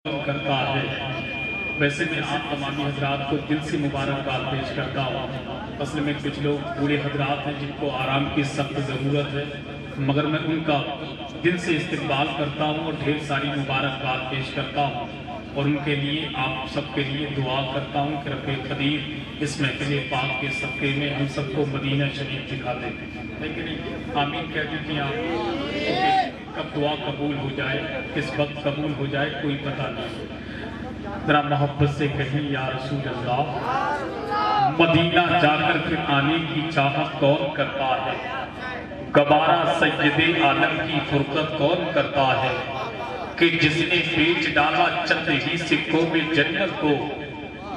کرتا ہے۔ ویسے میں آپ تمامی حضرات کو دل سے مبارکباد پیش کرتا ہوں۔ اصل میں کچھ لوگ بوڑھے حضرات ہیں جن کو آرام کی سخت ضرورت ہے، مگر میں ان کا دل سے استقبال کرتا ہوں اور ڈھیر ساری مبارکباد پیش کرتا ہوں، اور ان کے لیے آپ سب کے لیے دعا کرتا ہوں کہ رب قدیر اس محفل پاک کے صدقے میں ہم سب کو مدینہ شریف دکھا دیں۔ لیکن آمین کہہ دیتی ہیں آپ، کب دعا قبول ہو جائے، کس وقت قبول ہو جائے کوئی پتہ نہیں۔ ذرا محبت سے کہیں یا رسول اللہ، مدینہ جا کر پھر آنے کی چاہت کون کرتا ہے؟ گوارا سید عالم کی فرقت کون کرتا ہے؟ کہ جس نے بیچ ڈالا چند ہی سکوں میں جنت کو،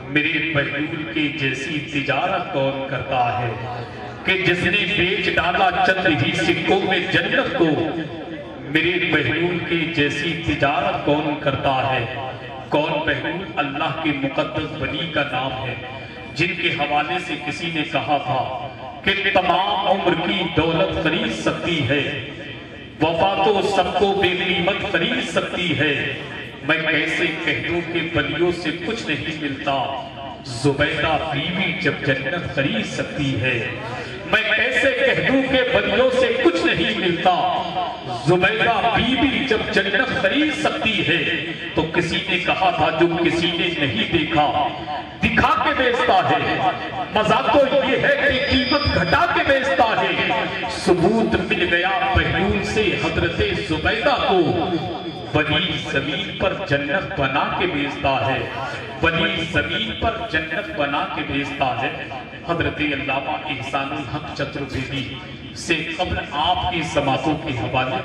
میرے بہلول کے جیسی تجارت کون کرتا ہے؟ کہ جس نے بیچ ڈالا چند ہی سکوں میں جنت کو، میرے بہلول کے جیسی تجارت کون کرتا ہے؟ کون بہلول اللہ کے مقدس ولی کا نام ہے، جن کے حوالے سے کسی نے کہا تھا کہ تمام عمر کی دولت خرید سکتی ہے، وفا تو سب کو بے قیمت خرید سکتی ہے، میں کیسے کہہ دوں کہ ولیوں سے کچھ نہیں ملتا، زبیدہ بیوی جب جنت خرید سکتی ہے۔ میں کیسے کہہ دوں کہ ولیوں سے کچھ نہیں ملتا، زبیدہ بیوی جب جنت خرید سکتی ہے۔ تو کسی نے کہا تھا جو کسی نے نہیں دیکھا دکھا کے بیچتا ہے، مزہ تو یہ ہے کہ قیمت گھٹا کے بیچتا ہے۔ ثبوت مل گیا بہلول سے حضرت زبیدہ کو، ولی زمین پر جنت بنا کے بیچتا ہے، ولی زمین پر جنت بنا کے بیچتا ہے۔ حضرت علامہ احسان الحق چترویدی سے قبل آپ کی سماعتوں کے حوالے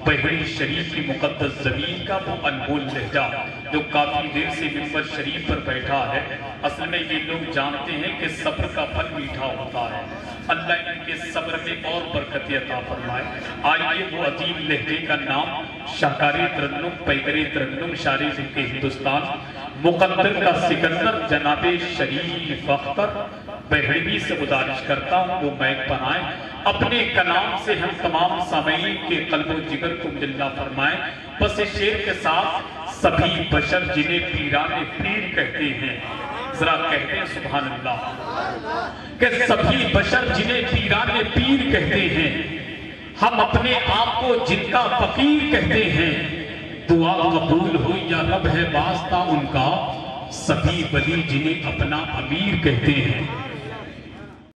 بحری شریف کی مقدس زمین کا وہ انمول لہجہ جو کافی دیر سے منبر شریف پر بیٹھا ہے، اصل میں یہ لوگ جانتے ہیں کہ صبر کا پھل میٹھا ہوتا ہے۔ اللہ ان کے صبر میں اور برکت عطا فرمائے۔ آئیے وہ عظیم لہجے کا نام شاہکار ترنم، پیکر ترنم، شار ملک ہندوستان، مقدر کا سکندر جناب شریف اختر بحری سے گزارش کرتا ہوں وہ میک بنائیں، اپنے کلام سے ہم تمام سامعین کے قلب و جگر کو مجلہ فرمائیں۔ بس اس شعر کے ساتھ سبھی بشر جنہیں پیران پیر کہتے ہیں، ذرا کہتے ہیں سبحان اللہ، کہ سبھی بشر جنہیں پیران پیر کہتے ہیں، ہم اپنے آپ کو جن کا فقیر کہتے ہیں، دعا قبول ہو یا رب ہے واسطہ ان کا، سبھی ولی جنہیں اپنا امیر کہتے ہیں۔